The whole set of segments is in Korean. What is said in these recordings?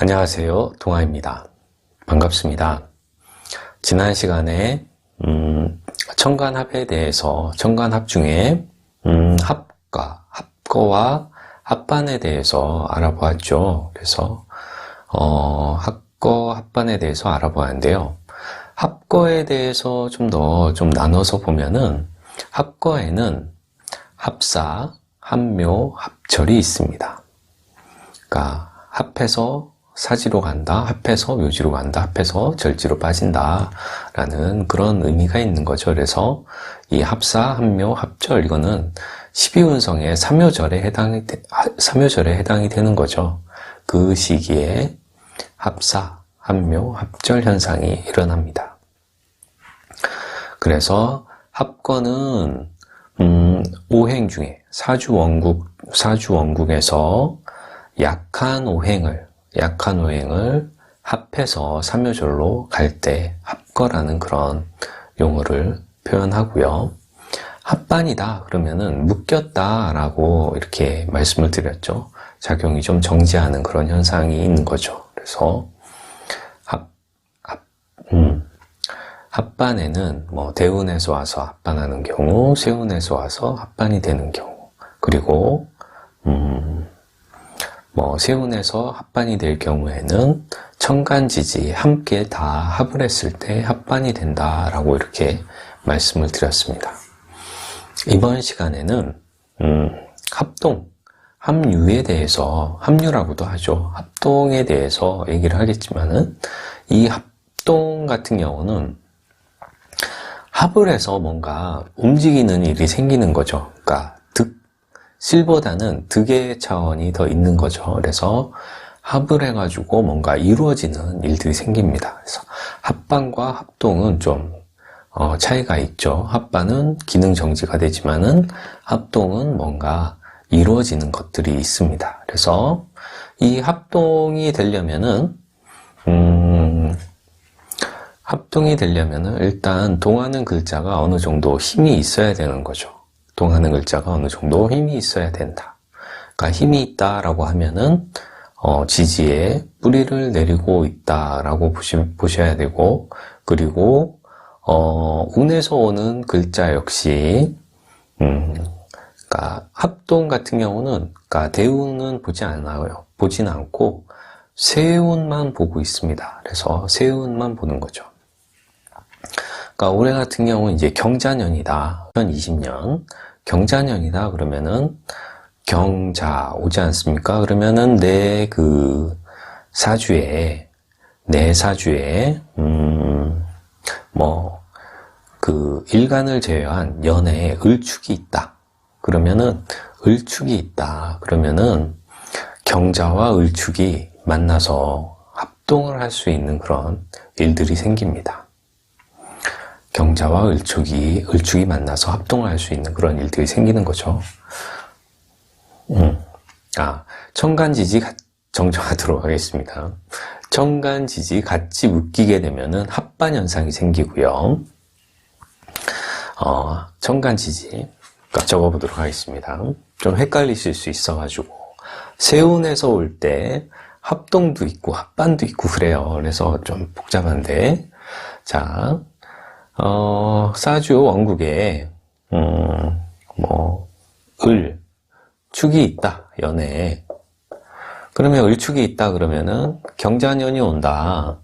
안녕하세요. 동아입니다. 반갑습니다. 지난 시간에 청간합에 대해서 청간합 중에 합거와 합반에 대해서 알아보았죠. 그래서 합거, 합반에 대해서 알아보았는데요. 합거에 대해서 좀 더 나눠서 보면은 합거에는 합사, 합묘, 합절이 있습니다. 그러니까 합해서 사지로 간다, 합해서 묘지로 간다, 합해서 절지로 빠진다 라는 그런 의미가 있는 거죠. 그래서 이 합사, 합묘, 합절 이거는 12운성의 3묘절에 해당이 되는 거죠. 그 시기에 합사, 합묘, 합절 현상이 일어납니다. 그래서 합거는 오행 중에 사주원국에서 약한 오행을 합해서 삼묘절로 갈 때 합거라는 그런 용어를 표현하고요. 합반이다 그러면은 묶였다 라고 이렇게 말씀을 드렸죠. 작용이 좀 정지하는 그런 현상이 있는 거죠. 그래서 합반에는 뭐 대운에서 와서 합반하는 경우, 세운에서 와서 합반이 되는 경우, 그리고 세운에서 합반이 될 경우에는 청간지지 함께 다 합을 했을 때 합반이 된다라고 이렇게 말씀을 드렸습니다. 이번 시간에는 합류에 대해서, 합류라고도 하죠. 합동에 대해서 얘기를 하겠지만은 이 합동 같은 경우는 합을 해서 뭔가 움직이는 일이 생기는 거죠. 그러니까 실보다는 득의 차원이 더 있는 거죠. 그래서 합을 해가지고 뭔가 이루어지는 일들이 생깁니다. 그래서 합반과 합동은 좀 차이가 있죠. 합반은 기능 정지가 되지만은 합동은 뭔가 이루어지는 것들이 있습니다. 그래서 이 합동이 되려면은 일단 동하는 글자가 어느 정도 힘이 있어야 되는 거죠. 동하는 글자가 어느 정도 힘이 있어야 된다. 그러니까 힘이 있다라고 하면은 지지에 뿌리를 내리고 있다라고 보셔야 되고, 그리고 운에서 오는 글자 역시 그러니까 합동 같은 경우는 그러니까 대운은 보진 않고 세운만 보고 있습니다. 그래서 세운만 보는 거죠. 그러니까 올해 같은 경우는 이제 경자년이다. 2020년 경자년이다 그러면은 경자 오지 않습니까? 그러면은 내 사주에 일간을 제외한 연에 을축이 있다. 그러면은 경자와 을축이 만나서 합동을 할 수 있는 그런 일들이 생깁니다. 경자와 을축이 만나서 합동을 할 수 있는 그런 일들이 생기는 거죠. 청간지지 정정하도록 하겠습니다. 청간지지 같이 묶이게 되면은 합반 현상이 생기고요. 청간지지 적어보도록 하겠습니다. 좀 헷갈리실 수 있어가지고 세운에서 올 때 합동도 있고 합반도 있고 그래요. 그래서 좀 복잡한데, 자. 사주 원국에 을축이 있다, 연에. 그러면 을축이 있다 그러면은 경자년이 온다.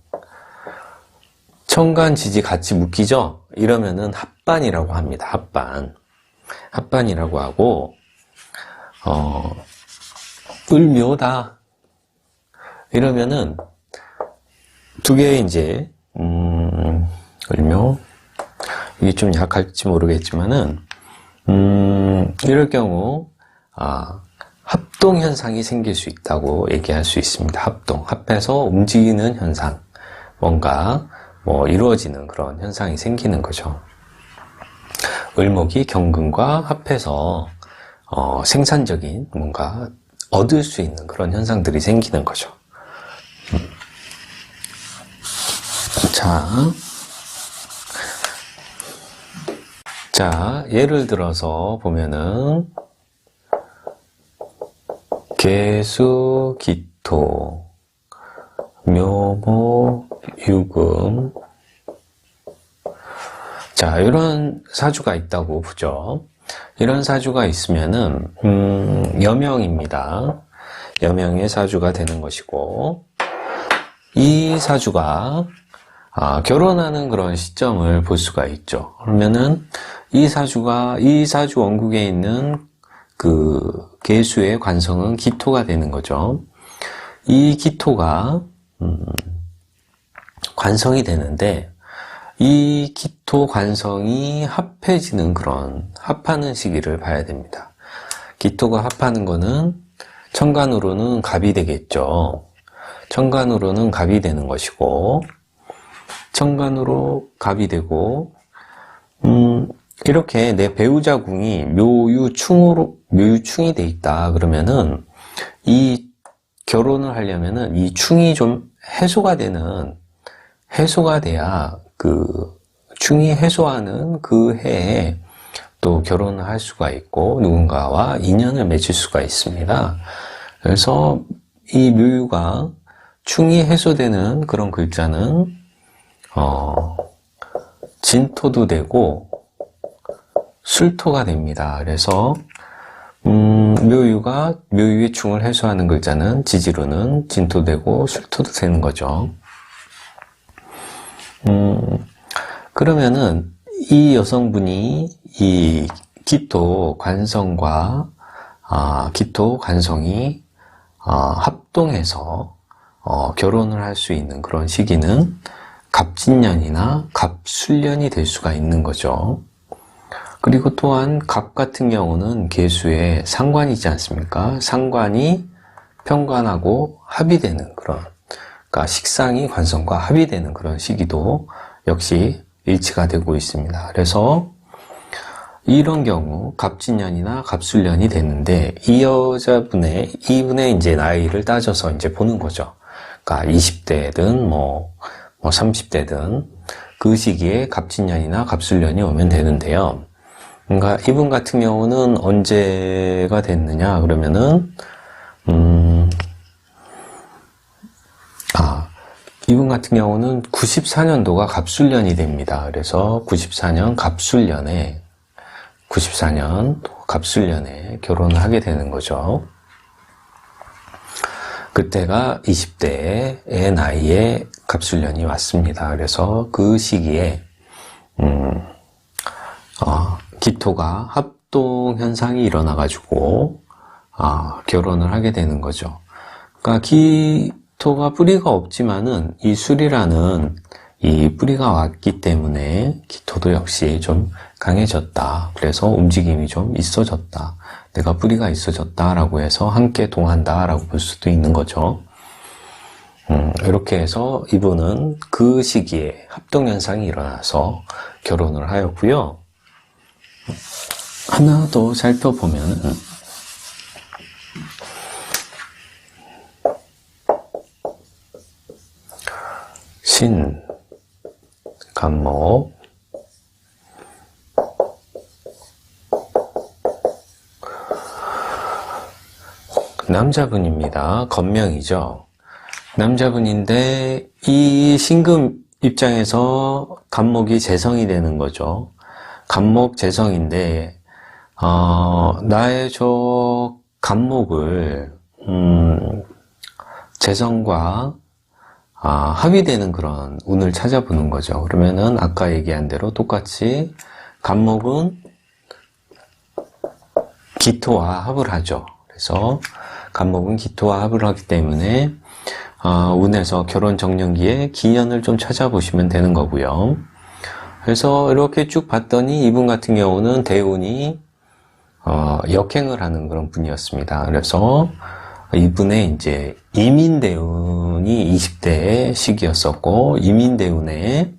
청간지지 같이 묶이죠? 이러면은 합반이라고 합니다. 합반이라고 하고, 을묘다 이러면은 두 개의 이제 을묘, 이게 좀 약할지 모르겠지만은 이럴 경우 합동 현상이 생길 수 있다고 얘기할 수 있습니다. 합해서 움직이는 현상, 뭔가 이루어지는 그런 현상이 생기는 거죠. 을목이 경금과 합해서 생산적인 뭔가 얻을 수 있는 그런 현상들이 생기는 거죠. 자, 예를 들어서 보면은 개수, 기토, 묘모, 유금. 자, 이런 사주가 있다고 보죠. 이런 사주가 있으면은, 여명입니다. 여명의 사주가 되는 것이고, 이 사주가, 결혼하는 그런 시점을 볼 수가 있죠. 그러면은, 이 사주 원국에 있는 그 계수의 관성은 기토가 되는 거죠. 이 기토가, 관성이 되는데, 이 기토 관성이 합해지는 그런 합하는 시기를 봐야 됩니다. 기토가 합하는 거는 천간으로는 갑이 되겠죠. 천간으로는 갑이 되는 것이고, 천간으로 갑이 되고, 이렇게 내 배우자 궁이 묘유충이 돼 있다 그러면은 이 결혼을 하려면은 이 충이 좀 해소가 돼야 그 충이 해소하는 그 해에 또 결혼을 할 수가 있고 누군가와 인연을 맺을 수가 있습니다. 그래서 이 묘유가 충이 해소되는 그런 글자는 진토도 되고 술토가 됩니다. 그래서 묘유의 충을 해소하는 글자는 지지로는 진토되고 술토도 되는 거죠. 그러면은 이 여성분이 이 기토 관성과 기토 관성이 합동해서 결혼을 할 수 있는 그런 시기는 갑진년이나 갑술년이 될 수가 있는 거죠. 그리고 또한 갑 같은 경우는 계수의 상관이지 않습니까? 상관이 편관하고 합이 되는 그런, 그러니까 식상이 관성과 합이 되는 그런 시기도 역시 일치가 되고 있습니다. 그래서 이런 경우 갑진년이나 갑술년이 됐는데 이분의 이제 나이를 따져서 이제 보는 거죠. 그러니까 20대든 뭐 30대든 그 시기에 갑진년이나 갑술년이 오면 되는데요. 그러니까 이분 같은 경우는 언제가 됐느냐 그러면은 이분 같은 경우는 94년도가 갑술년이 됩니다. 그래서 94년 갑술년에 결혼을 하게 되는 거죠. 그때가 20대의 나이에 갑술년이 왔습니다. 그래서 그 시기에 기토가 합동 현상이 일어나가지고 결혼을 하게 되는 거죠. 그러니까 기토가 뿌리가 없지만은 이 술이라는 이 뿌리가 왔기 때문에 기토도 역시 좀 강해졌다. 그래서 움직임이 좀 있어졌다. 내가 뿌리가 있어졌다라고 해서 함께 동한다라고 볼 수도 있는 거죠. 이렇게 해서 이분은 그 시기에 합동현상이 일어나서 결혼을 하였고요. 하나 더 살펴보면 신, 간목, 남자분입니다. 건명이죠. 남자분인데 이 신금 입장에서 간목이 재성이 되는 거죠. 간목 재성인데 나의 저 간목을 재성과 합의되는 그런 운을 찾아보는 거죠. 그러면은 아까 얘기한 대로 똑같이 간목은 기토와 합을 하죠. 그래서 간목은 기토와 합을 하기 때문에 운에서 결혼 정년기에 기년을 좀 찾아보시면 되는 거고요. 그래서 이렇게 쭉 봤더니 이분 같은 경우는 대운이 역행을 하는 그런 분이었습니다. 그래서 이분의 이제 이민대운이 20대의 시기였었고, 이민대운에,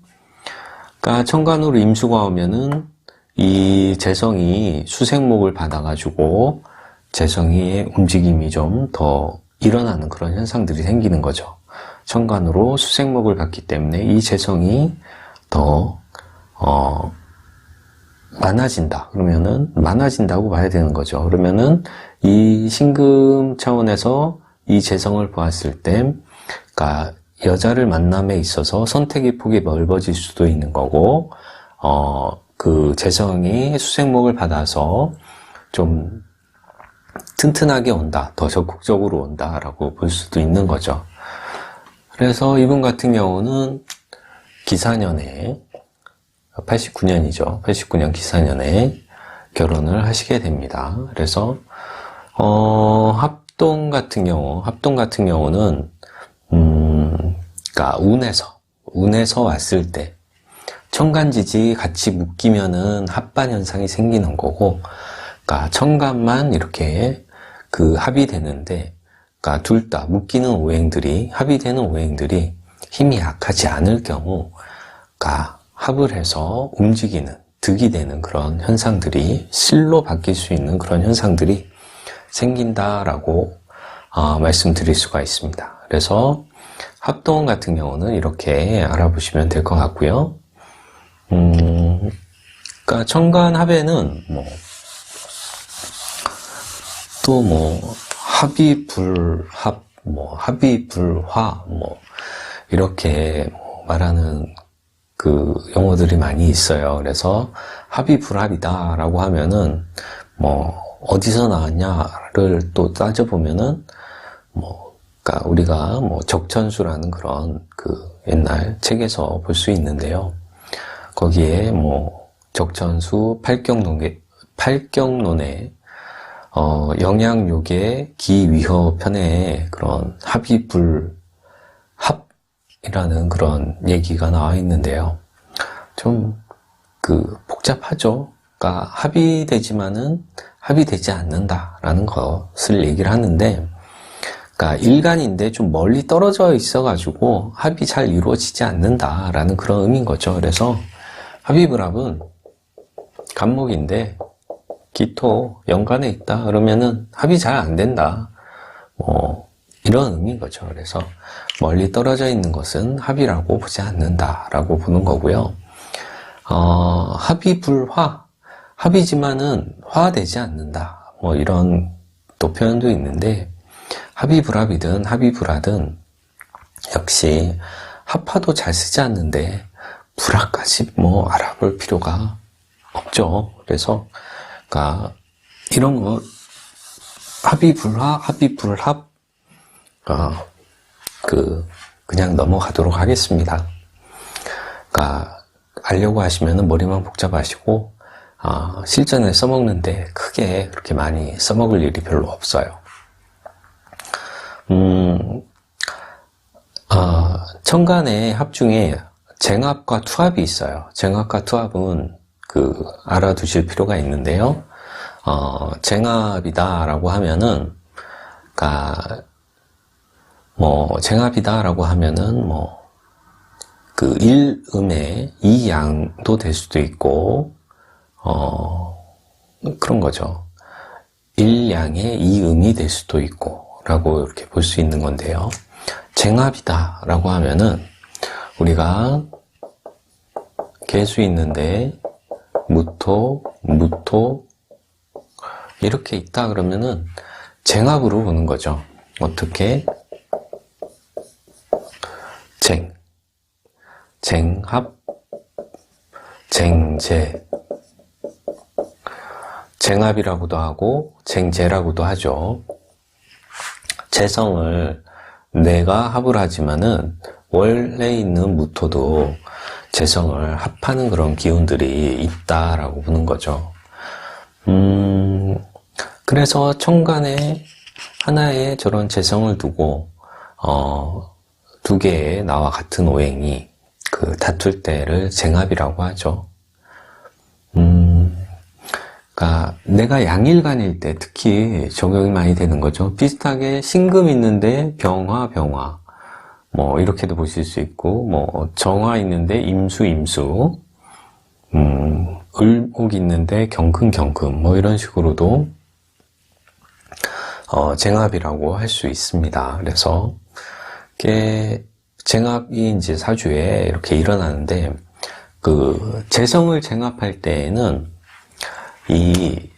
그러니까 천간으로 임수가 오면은 이 재성이 수생목을 받아가지고 재성의 움직임이 좀 더 일어나는 그런 현상들이 생기는 거죠. 천간으로 수생목을 받기 때문에 이 재성이 더 많아진다. 그러면은 많아진다고 봐야 되는 거죠. 그러면은 이 신금 차원에서 이 재성을 보았을 때, 그러니까 여자를 만남에 있어서 선택의 폭이 넓어질 수도 있는 거고, 그 재성이 수생목을 받아서 좀 튼튼하게 온다, 더 적극적으로 온다라고 볼 수도 있는 거죠. 그래서 이분 같은 경우는 기사년에 89년이죠. 89년 기사년에 결혼을 하시게 됩니다. 그래서 합동 같은 경우는 그러니까 운에서 왔을 때 천간지지 같이 묶이면은 합반 현상이 생기는 거고, 그러니까 천간만 이렇게 그 합이 되는데, 그러니까 둘 다 묶이는 오행들이, 합이 되는 오행들이 힘이 약하지 않을 경우, 그러니까 합을 해서 움직이는, 득이 되는 그런 현상들이, 실로 바뀔 수 있는 그런 현상들이 생긴다라고 말씀드릴 수가 있습니다. 그래서 합동 같은 경우는 이렇게 알아보시면 될 것 같고요. 그러니까 천간합에는 합의불합, 합의불화, 이렇게 말하는 그 용어들이 많이 있어요. 그래서 합의불합이다라고 하면은 어디서 나왔냐를 또 따져보면은 그러니까 우리가 적천수라는 그런 그 옛날 책에서 볼 수 있는데요. 거기에 적천수 팔경론에 영양요계 기위허 편에 그런 합의불합이라는 그런 얘기가 나와 있는데요. 좀 복잡하죠. 그러니까 합의되지만은 합의되지 않는다라는 것을 얘기를 하는데, 그러니까 일간인데 좀 멀리 떨어져 있어가지고 합이 잘 이루어지지 않는다라는 그런 의미인 거죠. 그래서 합의불합은 간목인데 기토 연간에 있다 그러면은 합이 잘 안 된다, 이런 의미인 거죠. 그래서 멀리 떨어져 있는 것은 합이라고 보지 않는다라고 보는 거고요. 합의불화, 합이지만은 화되지 않는다, 이런 또 표현도 있는데, 합의불합이든 합의불하든 역시 합화도 잘 쓰지 않는데 불화까지 알아볼 필요가 없죠. 그래서 그러니까 이런 거 합의불화, 합의불합 그냥 넘어가도록 하겠습니다. 그러니까 알려고 하시면은 머리만 복잡하시고 실전에 써먹는데 크게 그렇게 많이 써먹을 일이 별로 없어요. 천간의 합 중에 쟁합과 투합이 있어요. 쟁합과 투합은 알아두실 필요가 있는데요. 쟁합이다라고 하면은, 쟁합이다라고 하면은, 일음의 이양도 될 수도 있고, 그런 거죠. 일양의 이음이 될 수도 있고, 라고 이렇게 볼 수 있는 건데요. 쟁합이다 라고 하면은 우리가 개수 있는데 무토 이렇게 있다 그러면은 쟁합으로 보는 거죠. 어떻게? 쟁합, 쟁재, 쟁합이라고도 하고 쟁재라고도 하죠. 재성을 내가 합을 하지만은 원래 있는 무토도 재성을 합하는 그런 기운들이 있다라고 보는 거죠. 그래서 천간에 하나의 저런 재성을 두고 두 개의 나와 같은 오행이 다툴 때를 쟁합이라고 하죠. 그러니까 내가 양일간일 때 특히 적용이 많이 되는 거죠. 비슷하게 신금 있는데 병화 이렇게도 보실 수 있고, 정화 있는데 임수 을목 있는데 경금 이런 식으로도 쟁합이라고 할 수 있습니다. 그래서 이게 쟁합이 이제 사주에 이렇게 일어나는데, 재성을 쟁합할 때에는 이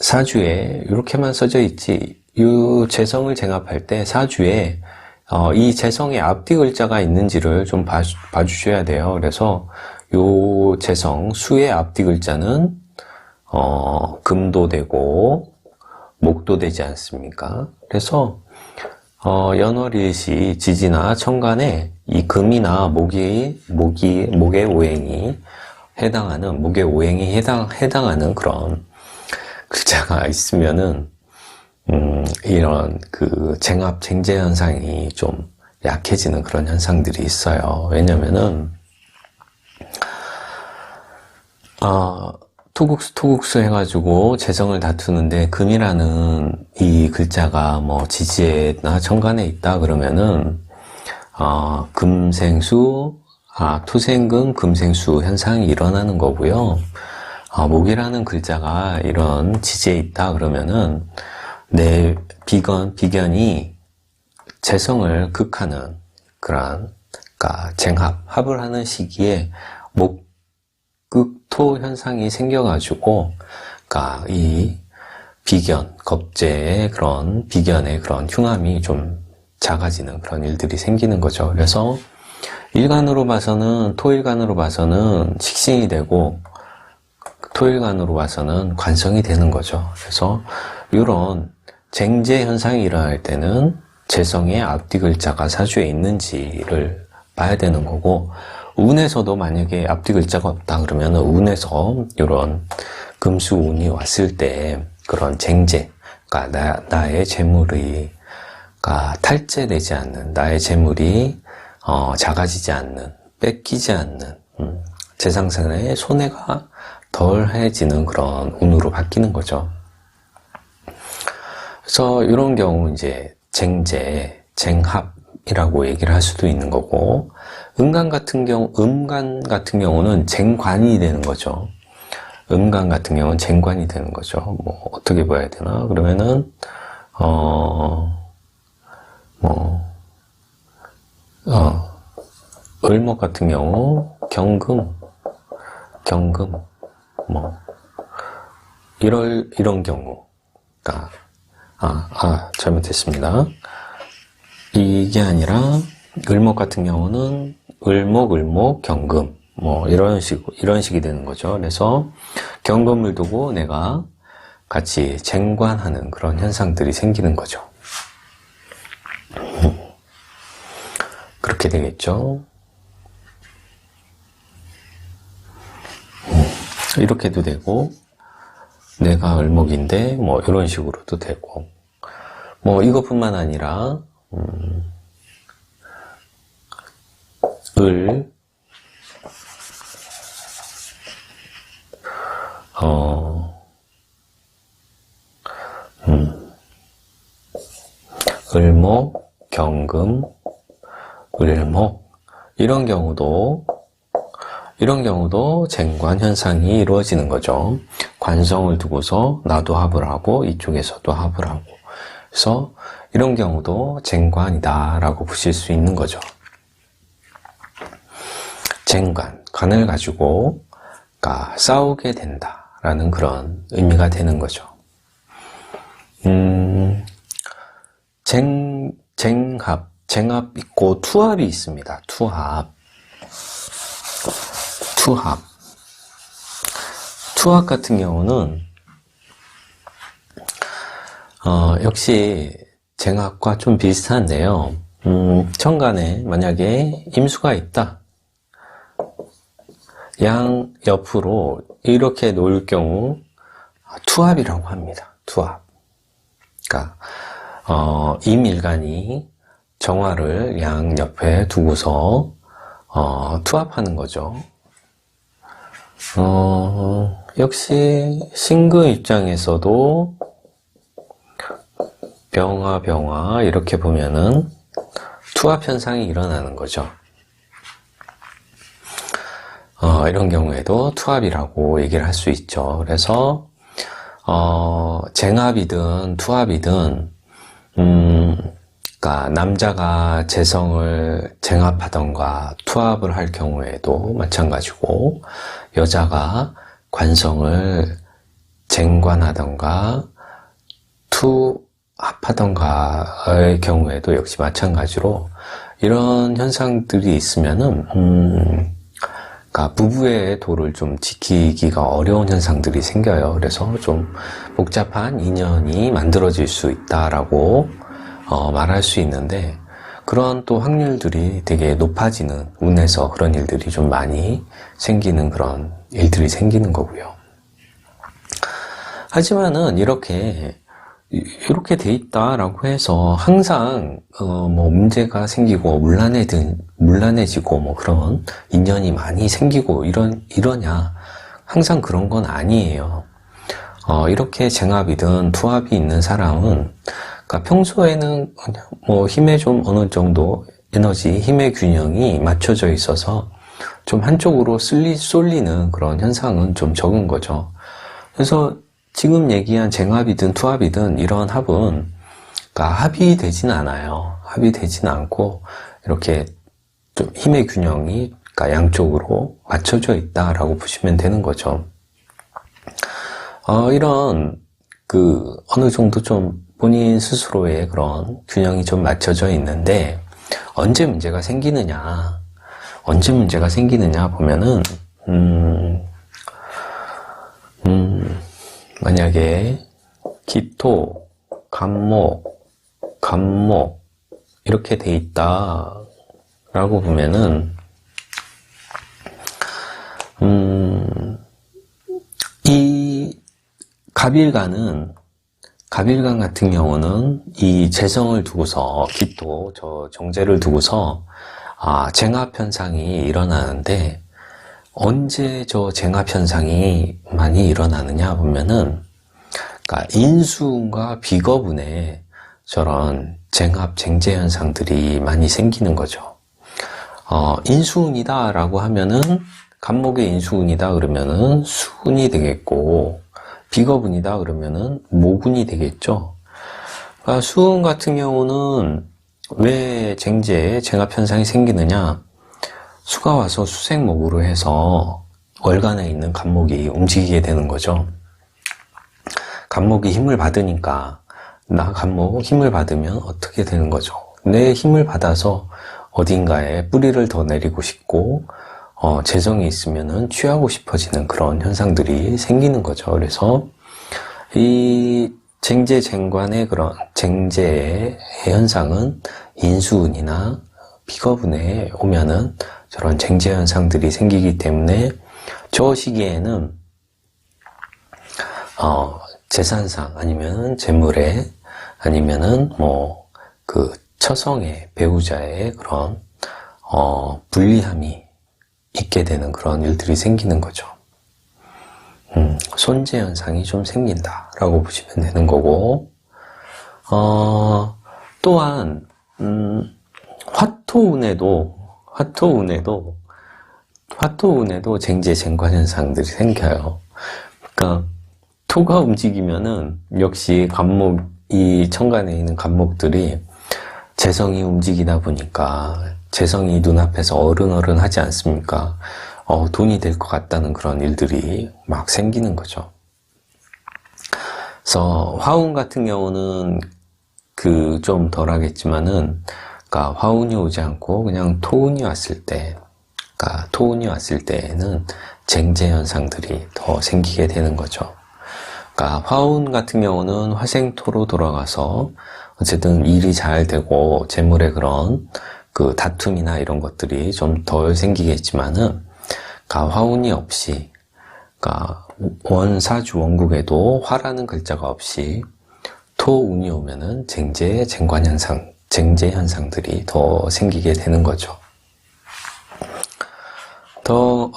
사주에 이렇게만 써져 있지, 이 재성을 쟁합할 때 사주에 이 재성에 앞뒤 글자가 있는지를 좀 봐주셔야 돼요. 그래서 요 재성, 수의 앞뒤 글자는, 금도 되고, 목도 되지 않습니까? 그래서, 연월일시, 지지나 천간에 이 금이나 목의 오행이 해당하는 그런 글자가 있으면은, 이런 쟁제 현상이 좀 약해지는 그런 현상들이 있어요. 왜냐면은, 토국수 해가지고 재성을 다투는데 금이라는 이 글자가 뭐 지지나 천간에 있다 그러면은, 토생금, 금생수 현상이 일어나는 거고요. 목이라는 글자가 이런 지지에 있다 그러면은, 내 비견이 재성을 극하는 그러니까 합을 하는 시기에 목극토 현상이 생겨가지고, 이 겁재의 그런 비견의 그런 흉함이 좀 작아지는 그런 일들이 생기는 거죠. 그래서 토일간으로 봐서는 식신이 되고, 토일간으로 봐서는 관성이 되는 거죠. 그래서 이런 쟁제 현상이 일어날 때는 재성의 앞뒤 글자가 사주에 있는지를 봐야 되는 거고, 운에서도 만약에 앞뒤 글자가 없다 그러면 운에서 이런 금수운이 왔을 때 그런 쟁제, 나의 재물이 탈제되지 않는, 나의 재물이 작아지지 않는, 뺏기지 않는, 재상산의 손해가 덜해지는 그런 운으로 바뀌는 거죠. 그래서 이런 경우 이제 쟁제, 쟁합이라고 얘기를 할 수도 있는 거고, 음간 같은 경우는 쟁관이 되는 거죠. 음간 같은 경우는 쟁관이 되는 거죠. 뭐 어떻게 봐야 되나? 그러면은 을목 같은 경우 경금 뭐 이런 경우, 잘못했습니다. 이게 아니라 을목 같은 경우는 을목, 경금 뭐 이런 식이 되는 거죠. 그래서 경금을 두고 내가 같이 쟁관하는 그런 현상들이 생기는 거죠. 그렇게 되겠죠. 이렇게도 되고, 내가 을목인데 뭐 이런 식으로도 되고, 뭐 이것뿐만 아니라 을목, 경금, 을목 이런 경우도 쟁관 현상이 이루어지는 거죠. 관성을 두고서 나도 합을 하고 이쪽에서도 합을 하고, 그래서 이런 경우도 쟁관이다라고 보실 수 있는 거죠. 관을 가지고 싸우게 된다라는 그런 의미가 되는 거죠. 쟁합 있고 투합이 있습니다. 투합 같은 경우는 역시 쟁합과 좀 비슷한데요. 천간에 만약에 임수가 있다. 양 옆으로 이렇게 놓을 경우 투합이라고 합니다. 투합. 그러니까 임일간이 정화를 양 옆에 두고서 투합하는 거죠. 역시 신금 입장에서도 병화 이렇게 보면은 투합 현상이 일어나는 거죠. 이런 경우에도 투합이라고 얘기를 할 수 있죠. 그래서 쟁합이든 투합이든 그러니까 남자가 재성을 쟁합하던가 투합을 할 경우에도 마찬가지고, 여자가 관성을 쟁관하던가 합하던가의 경우에도 역시 마찬가지로 이런 현상들이 있으면은 그러니까 부부의 도를 좀 지키기가 어려운 현상들이 생겨요. 그래서 좀 복잡한 인연이 만들어질 수 있다라고 말할 수 있는데, 그런 또 확률들이 되게 높아지는 운에서 그런 일들이 좀 많이 생기는 그런 일들이 생기는 거고요. 하지만은 이렇게 돼 있다라고 해서 항상 뭐 문제가 생기고 문란해지고 뭐 그런 인연이 많이 생기고 이러냐, 항상 그런 건 아니에요. 이렇게 쟁합이든 투합이 있는 사람은, 그러니까 평소에는 뭐 힘에 좀 어느 정도 힘의 균형이 맞춰져 있어서 좀 한쪽으로 쏠리는 그런 현상은 좀 적은 거죠. 그래서 지금 얘기한 쟁합이든 투합이든 이런 합은, 그러니까 합이 되진 않아요. 합이 되진 않고 이렇게 좀 힘의 균형이, 그러니까 양쪽으로 맞춰져 있다라고 보시면 되는 거죠. 이런 어느 정도 좀 본인 스스로의 그런 균형이 좀 맞춰져 있는데, 언제 문제가 생기느냐 보면은 만약에 기토, 간목 이렇게 돼 있다라고 보면은 이 갑일간 같은 경우는 이 재성을 두고서, 기토, 정제를 두고서 쟁합 현상이 일어나는데, 언제 저 쟁합 현상이 많이 일어나느냐 보면은, 그러니까 인수운과 비거분에 저런 쟁제 현상들이 많이 생기는 거죠. 인수운이다라고 하면은, 간목의 인수운이다 그러면은 수운이 되겠고, 비거분이다 그러면은 모분이 되겠죠. 그러니까 수운 같은 경우는 왜 쟁합 현상이 생기느냐? 수가 와서 수생목으로 해서 월간에 있는 간목이 움직이게 되는 거죠. 간목이 힘을 받으니까, 나 간목 힘을 받으면 어떻게 되는 거죠? 내 힘을 받아서 어딘가에 뿌리를 더 내리고 싶고, 재성이 있으면은 취하고 싶어지는 그런 현상들이 생기는 거죠. 그래서 이 쟁제쟁관의 그런 쟁제의 현상은 인수운이나 비거분에 오면은 저런 쟁제 현상들이 생기기 때문에, 저 시기에는 재산상 아니면 재물에 아니면은 뭐 처성의 배우자의 그런 불리함이 있게 되는 그런 일들이 생기는 거죠. 손재 현상이 좀 생긴다라고 보시면 되는 거고, 또한 화토운에도 쟁제쟁관 현상들이 생겨요. 그러니까 토가 움직이면은 역시 이 천간에 있는 간목들이 재성이 움직이다 보니까, 재성이 눈앞에서 어른어른 하지 않습니까? 돈이 될 것 같다는 그런 일들이 막 생기는 거죠. 그래서 화운 같은 경우는 좀 덜 하겠지만은, 그러니까 화운이 오지 않고 그냥 토운이 왔을 때에는 쟁제 현상들이 더 생기게 되는 거죠. 그러니까 화운 같은 경우는 화생토로 돌아가서 어쨌든 일이 잘 되고 재물의 그런 다툼이나 이런 것들이 좀 덜 생기겠지만은, 그러니까 화운이 없이, 그러니까 원사주 원국에도 화라는 글자가 없이 토운이 오면은 쟁제 현상들이 더 생기게 되는 거죠. 더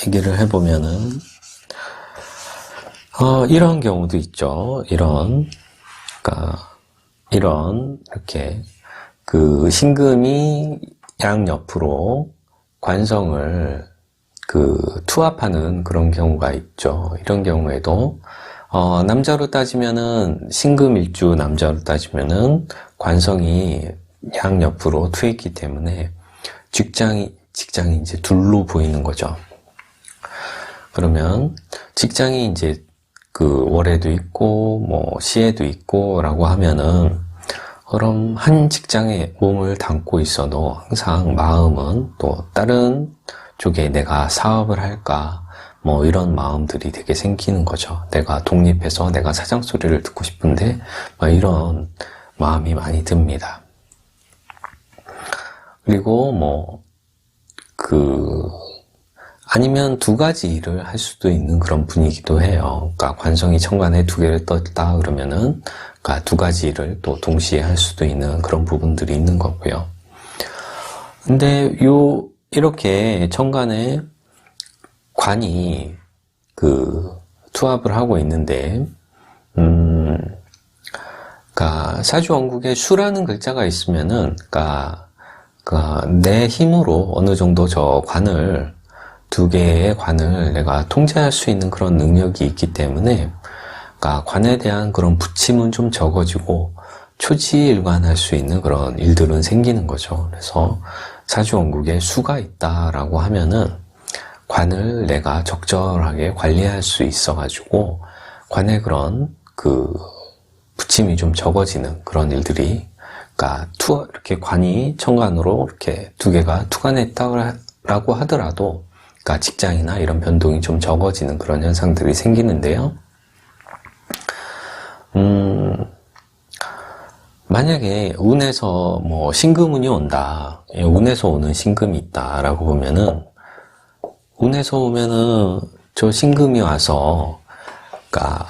얘기를 해보면은 이런 경우도 있죠. 이렇게 신금이 양옆으로 관성을 투합하는 그런 경우가 있죠. 이런 경우에도 남자로 따지면은, 신금일주 남자로 따지면은 관성이 양옆으로 투했기 때문에 직장이 이제 둘로 보이는 거죠. 그러면 직장이 이제 그 월에도 있고 뭐 시에도 있고 라고 하면은 그럼 한 직장에 몸을 담고 있어도 항상 마음은 또 다른 쪽에 내가 사업을 할까 뭐 이런 마음들이 되게 생기는 거죠. 내가 독립해서 내가 사장 소리를 듣고 싶은데 막 이런 마음이 많이 듭니다. 그리고 뭐 아니면 두 가지 일을 할 수도 있는 그런 분위기도 해요. 그러니까 관성이 천간에 두 개를 떴다 그러면은 그러니까 두 가지 일을 또 동시에 할 수도 있는 그런 부분들이 있는 거고요. 근데 이렇게 천간에 관이 투합을 하고 있는데, 그러니까 사주원국에 수라는 글자가 있으면은, 그러니까 내 힘으로 어느 정도 저 관을 두 개의 관을 내가 통제할 수 있는 그런 능력이 있기 때문에, 그러니까 관에 대한 그런 부침은 좀 적어지고 초지일관할 수 있는 그런 일들은 생기는 거죠. 그래서 사주원국에 수가 있다라고 하면은 관을 내가 적절하게 관리할 수 있어가지고 관에 그런 부침이 좀 적어지는 그런 일들이, 그러니까 이렇게 관이 천간으로 이렇게 두 개가 투관했다라고 하더라도, 그러니까 직장이나 이런 변동이 좀 적어지는 그런 현상들이 생기는데요. 만약에 운에서 뭐 신금운이 온다, 운에서 오는 신금이 있다라고 보면은, 운에서 오면은 저 신금이 와서, 그러니까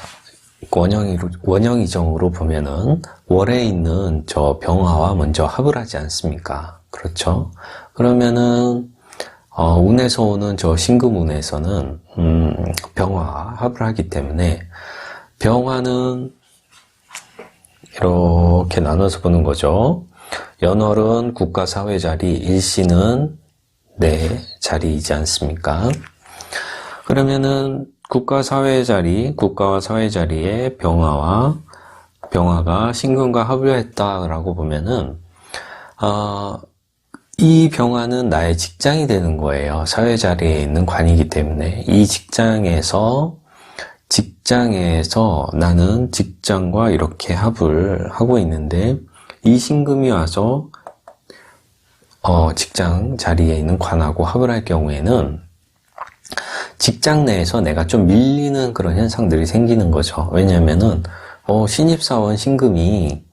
원형이정으로 보면은 월에 있는 저 병화와 먼저 합을 하지 않습니까? 그렇죠? 그러면은 운에서 오는 저 신금운에서는 병화와 합을 하기 때문에 병화는 이렇게 나눠서 보는 거죠. 연월은 국가 사회 자리, 일신은 내 자리이지 않습니까? 그러면은 국가와 사회 자리에 병화가 신금과 합을 했다라고 보면은 이 병화는 나의 직장이 되는 거예요. 사회 자리에 있는 관이기 때문에 이 직장에서 나는 직장과 이렇게 합을 하고 있는데, 이 신금이 와서 직장 자리에 있는 관하고 합을 할 경우에는 직장 내에서 내가 좀 밀리는 그런 현상들이 생기는 거죠. 왜냐면은 신입사원 신금이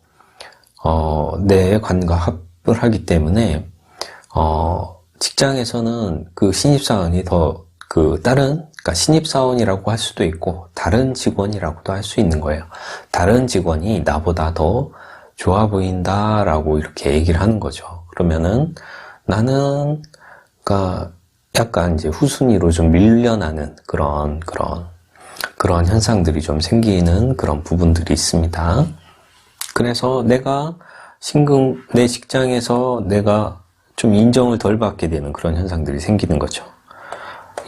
내 관과 합을 하기 때문에 직장에서는 그 신입사원이 더 그러니까 신입사원이라고 할 수도 있고 다른 직원이라고도 할 수 있는 거예요. 다른 직원이 나보다 더 좋아 보인다라고 이렇게 얘기를 하는 거죠. 그러면은 나는 그러니까 약간 이제 후순위로 좀 밀려나는 그런 현상들이 좀 생기는 그런 부분들이 있습니다. 그래서 내가 내 직장에서 내가 좀 인정을 덜 받게 되는 그런 현상들이 생기는 거죠.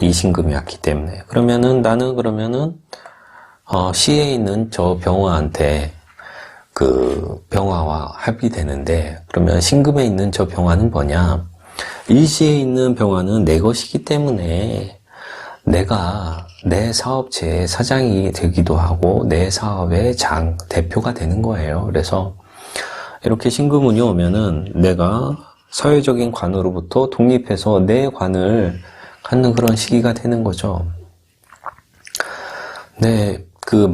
이 신금이 왔기 때문에. 나는 시에 있는 저 병화한테 병화와 합이 되는데, 그러면 신금에 있는 저 병화는 뭐냐? 일시에 있는 병화는 내 것이기 때문에 내가 내 사업체의 사장이 되기도 하고 내 사업의 대표가 되는 거예요. 그래서 이렇게 신금운이 오면은 내가 사회적인 관으로부터 독립해서 내 관을 갖는 그런 시기가 되는 거죠. 네, 그런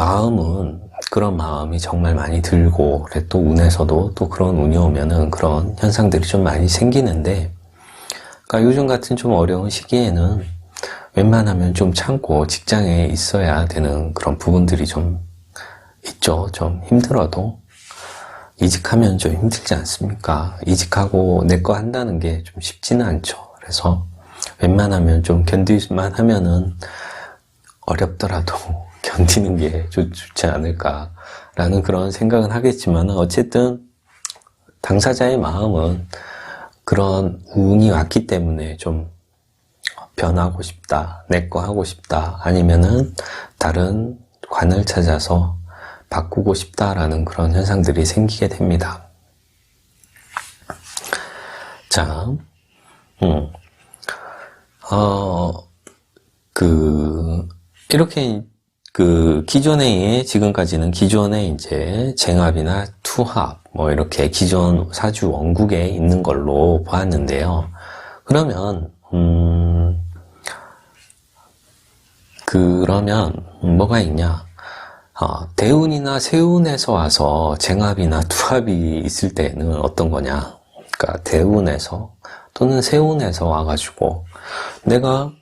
마음이 정말 많이 들고, 또 운에서도 또 그런 운이 오면은 그런 현상들이 좀 많이 생기는데, 그러니까 요즘 같은 좀 어려운 시기에는 웬만하면 좀 참고 직장에 있어야 되는 그런 부분들이 좀 있죠. 좀 힘들어도. 이직하면 좀 힘들지 않습니까? 이직하고 내 거 한다는 게 좀 쉽지는 않죠. 그래서 웬만하면 좀 견딜만 하면은 어렵더라도 견디는 게 좋지 않을까라는 그런 생각은 하겠지만, 어쨌든 당사자의 마음은 그런 운이 왔기 때문에 좀 변하고 싶다, 내 거 하고 싶다, 아니면은 다른 관을 찾아서 바꾸고 싶다라는 그런 현상들이 생기게 됩니다. 자, 이렇게 지금까지는 기존의 이제 쟁합이나 투합, 뭐 이렇게 기존 사주 원국에 있는 걸로 보았는데요. 그러면 뭐가 있냐? 대운이나 세운에서 와서 쟁합이나 투합이 있을 때는 어떤 거냐? 그러니까 대운에서 또는 세운에서 와가지고 내가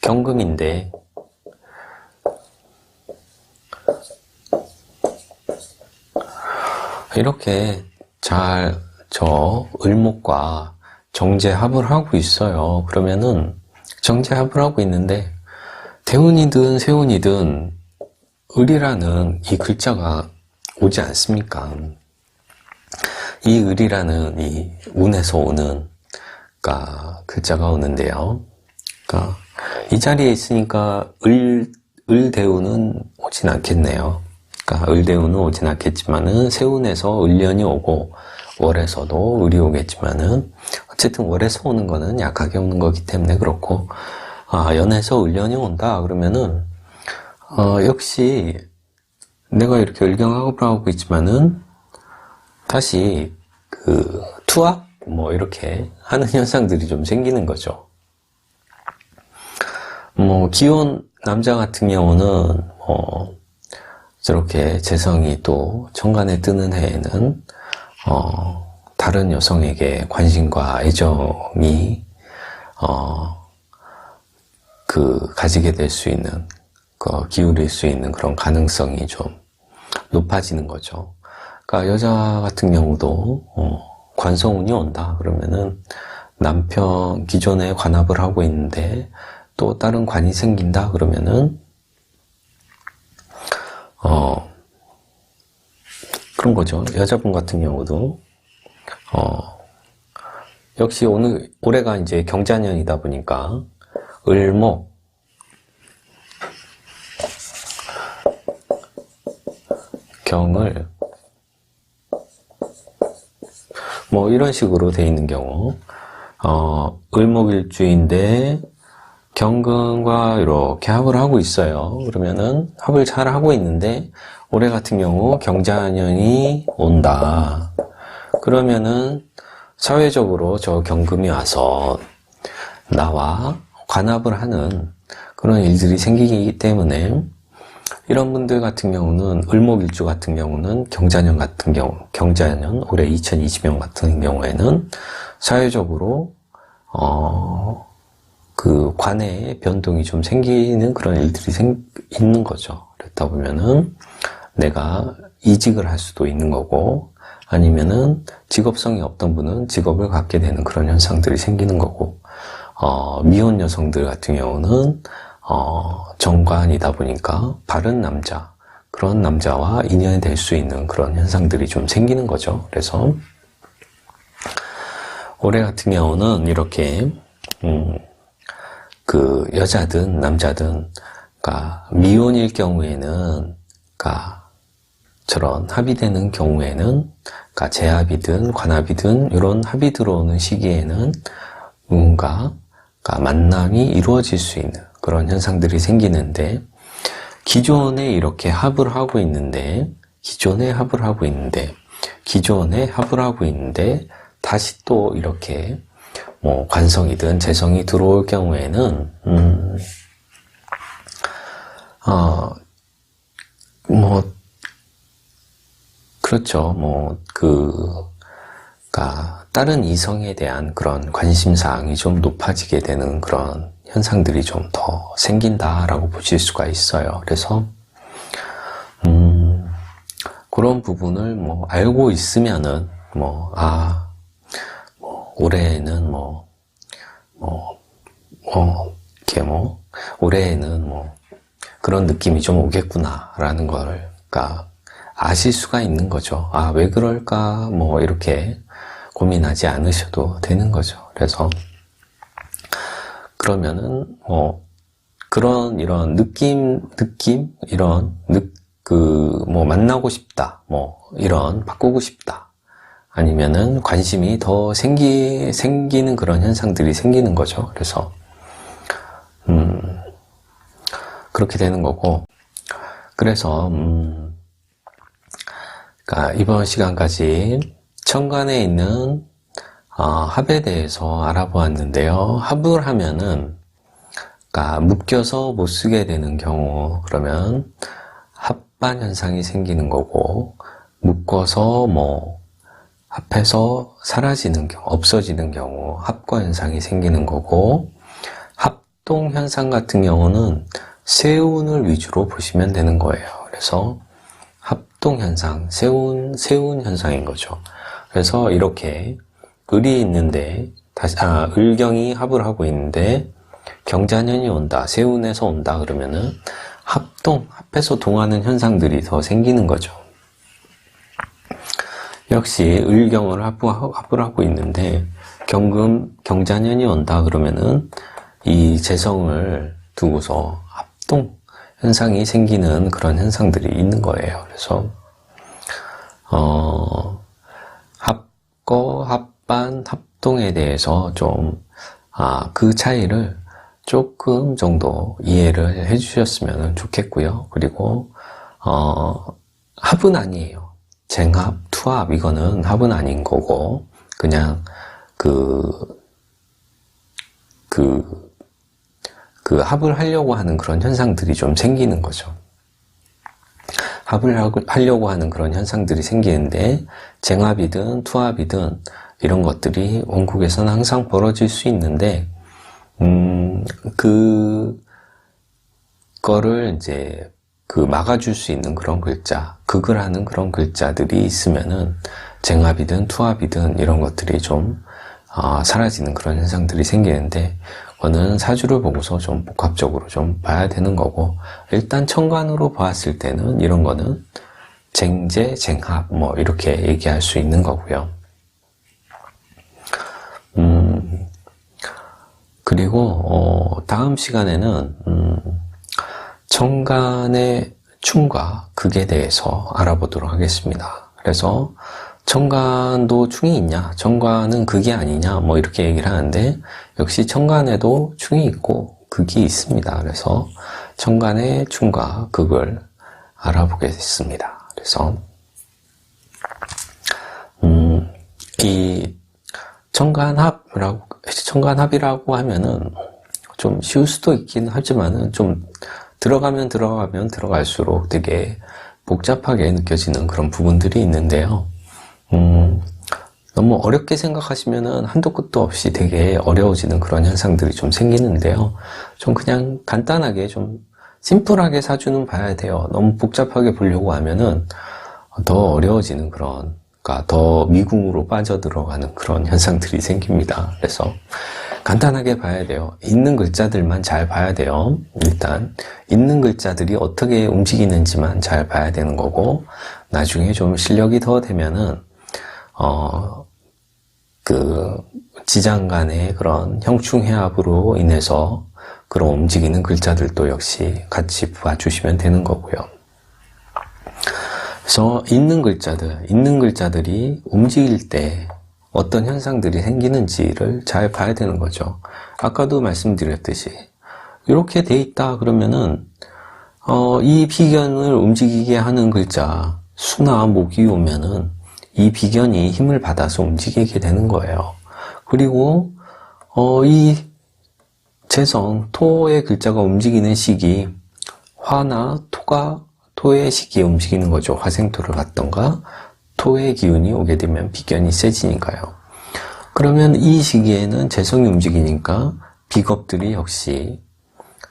경금인데 이렇게 잘 을목과 정제합을 하고 있어요. 그러면은 정제합을 하고 있는데 대운이든 세운이든 을이라는 이 글자가 오지 않습니까? 이 을이라는 이 운에서 오는 글자가 오는데요. 이 자리에 있으니까 을대운은 오진 않겠네요. 을대운은 오진 않겠지만은 세운에서 을련이 오고 월에서도 을이 오겠지만은 어쨌든 월에서 오는 거는 약하게 오는 거기 때문에 그렇고 연에서 을련이 온다 그러면은 역시 내가 이렇게 을경합을 하고 있지만은 다시 투합 뭐 이렇게 하는 현상들이 좀 생기는 거죠. 기혼 남자 같은 경우는 저렇게 재성이 또 천간에 뜨는 해에는 다른 여성에게 관심과 애정이 가지게 될 수 있는 기울일 수 있는 그런 가능성이 좀 높아지는 거죠. 그러니까 여자 같은 경우도 관성운이 온다 그러면은 남편 기존에 관합을 하고 있는데 또 다른 관이 생긴다 그러면은 그런 거죠. 여자분 같은 경우도 역시 올해가 이제 경자년이다 보니까 을목 경을 뭐 이런 식으로 돼 있는 경우 을목일주인데 경금과 이렇게 합을 하고 있어요. 그러면은 합을 잘 하고 있는데 올해 같은 경우 경자년이 온다. 그러면은 사회적으로 저 경금이 와서 나와 관합을 하는 그런 일들이 생기기 때문에 이런 분들 같은 경우는 을목일주 같은 경우는 경자년 올해 2020년 같은 경우에는 사회적으로 관의 변동이 좀 생기는 그런 일들이 있는 거죠. 그렇다 보면은 내가 이직을 할 수도 있는 거고 아니면은 직업성이 없던 분은 직업을 갖게 되는 그런 현상들이 생기는 거고 미혼 여성들 같은 경우는 정관이다 보니까 바른 남자 그런 남자와 인연이 될 수 있는 그런 현상들이 좀 생기는 거죠. 그래서 올해 같은 경우는 이렇게 여자든 남자든 미혼일 경우에는 저런 합이 되는 경우에는 재합이든 관합이든 이런 합이 들어오는 시기에는 뭔가 만남이 이루어질 수 있는 그런 현상들이 생기는데 기존에 이렇게 합을 하고 있는데 다시 또 이렇게 뭐 관성이든 재성이 들어올 경우에는 그렇죠. 다른 이성에 대한 그런 관심사항이 좀 높아지게 되는 그런 현상들이 좀 더 생긴다라고 보실 수가 있어요. 그래서, 그런 부분을 알고 있으면은, 올해에는 올해에는 그런 느낌이 좀 오겠구나라는 걸, 아실 수가 있는 거죠. 왜 그럴까? 이렇게 고민하지 않으셔도 되는 거죠. 그래서, 그러면은, 이런 만나고 싶다, 바꾸고 싶다, 아니면은 관심이 더 생기는 그런 현상들이 생기는 거죠. 그래서, 그렇게 되는 거고. 그래서, 그러니까 이번 시간까지 천간에 있는 합에 대해서 알아보았는데요. 합을 하면은, 그러니까 묶여서 못 쓰게 되는 경우, 그러면 합반 현상이 생기는 거고, 묶어서 합해서 사라지는 경우, 없어지는 경우, 합과 현상이 생기는 거고, 합동 현상 같은 경우는 세운을 위주로 보시면 되는 거예요. 그래서 합동 현상, 세운 현상인 거죠. 그래서 이렇게 을이 있는데, 을경이 합을 하고 있는데, 경자년이 온다, 세운에서 온다 그러면은 합해서 동하는 현상들이 더 생기는 거죠. 역시 을경을 합을 하고 있는데 경자년이 온다 그러면은 이 재성을 두고서 합동 현상이 생기는 그런 현상들이 있는 거예요. 그래서 합거, 합반, 합동에 대해서 좀 그 차이를 조금 정도 이해를 해주셨으면 좋겠고요. 그리고 합은 아니에요. 쟁합, 투합 이거는 합은 아닌 거고 그냥 그 합을 하려고 하는 그런 현상들이 좀 생기는 거죠. 합을 하려고 하는 그런 현상들이 생기는데 쟁합이든 투합이든 이런 것들이 원국에서는 항상 벌어질 수 있는데 그거를 이제 막아줄 수 있는 그런 글자, 극을 하는 그런 글자들이 있으면은 쟁합이든 투합이든 이런 것들이 좀 사라지는 그런 현상들이 생기는데 그거는 사주를 보고서 좀 복합적으로 좀 봐야 되는 거고 일단 천간으로 봤을 때는 이런 거는 쟁제, 쟁합 이렇게 얘기할 수 있는 거고요. 그리고 다음 시간에는 천간의 충과 극에 대해서 알아보도록 하겠습니다. 그래서 천간도 충이 있냐, 천간은 극이 아니냐 이렇게 얘기를 하는데 역시 천간에도 충이 있고 극이 있습니다. 그래서 천간의 충과 극을 알아보겠습니다. 그래서 이 천간합이라고 하면은 좀 쉬울 수도 있긴 하지만은 좀 들어가면 들어갈수록 되게 복잡하게 느껴지는 그런 부분들이 있는데요. 너무 어렵게 생각하시면은 한도 끝도 없이 되게 어려워지는 그런 현상들이 좀 생기는데요. 좀 그냥 간단하게 좀 심플하게 사주는 봐야 돼요. 너무 복잡하게 보려고 하면은 더 어려워지는 그런, 그러니까 더 미궁으로 빠져들어가는 그런 현상들이 생깁니다. 그래서 간단하게 봐야 돼요. 있는 글자들만 잘 봐야 돼요. 일단 있는 글자들이 어떻게 움직이는지만 잘 봐야 되는 거고 나중에 좀 실력이 더 되면은 지장 간의 그런 형충해합으로 인해서 그런 움직이는 글자들도 역시 같이 봐주시면 되는 거고요. 그래서 있는 글자들이 움직일 때 어떤 현상들이 생기는지를 잘 봐야 되는 거죠. 아까도 말씀드렸듯이 이렇게 돼 있다 그러면은 이 비견을 움직이게 하는 글자 수나 목이 오면은 이 비견이 힘을 받아서 움직이게 되는 거예요. 그리고 이 재성 토의 글자가 움직이는 시기 화나 토의 시기에 움직이는 거죠. 화생토를 갖던가 토의 기운이 오게 되면 비견이 세지니까요. 그러면 이 시기에는 재성이 움직이니까 비겁들이 역시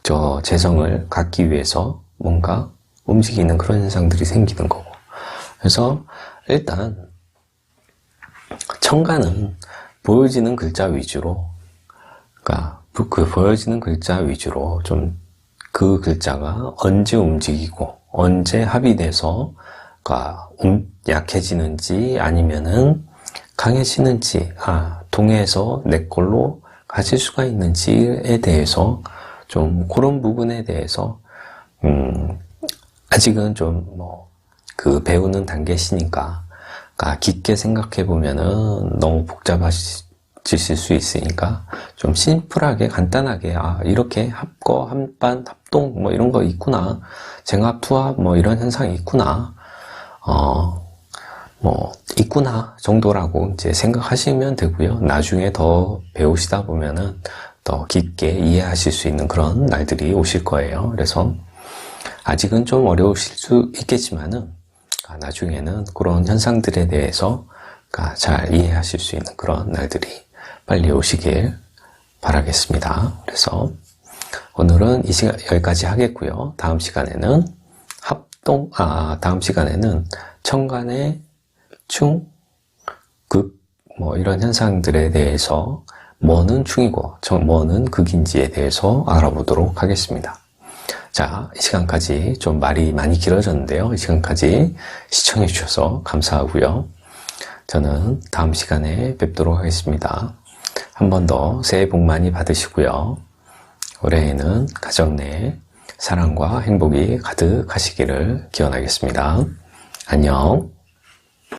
저 재성을 갖기 위해서 뭔가 움직이는 그런 현상들이 생기는 거고. 그래서 일단 천간은 보여지는 글자 위주로, 그러니까 그 보여지는 글자 위주로 좀 그 글자가 언제 움직이고 언제 합의돼서 약해지는지 아니면은 강해지는지, 동해에서 내 걸로 가질 수가 있는지에 대해서 좀 그런 부분에 대해서 아직은 좀 배우는 단계시니까 깊게 생각해 보면은 너무 복잡해지실 수 있으니까 좀 심플하게 간단하게 이렇게 합거, 합반, 합동 뭐 이런 거 있구나, 쟁합, 투합 뭐 이런 현상이 있구나, 뭐 있구나 정도라고 이제 생각하시면 되고요. 나중에 더 배우시다 보면은 더 깊게 이해하실 수 있는 그런 날들이 오실 거예요. 그래서 아직은 좀 어려우실 수 있겠지만은 나중에는 그런 현상들에 대해서 잘 이해하실 수 있는 그런 날들이 빨리 오시길 바라겠습니다. 그래서 오늘은 이 시간 여기까지 하겠고요. 다음 시간에는 다음 시간에는 천간의 충, 극, 뭐 이런 현상들에 대해서 뭐는 충이고 뭐는 극인지에 대해서 알아보도록 하겠습니다. 자, 이 시간까지 좀 말이 많이 길어졌는데요. 이 시간까지 시청해 주셔서 감사하고요. 저는 다음 시간에 뵙도록 하겠습니다. 한 번 더 새해 복 많이 받으시고요. 올해에는 가정 내 사랑과 행복이 가득하시기를 기원하겠습니다. 안녕.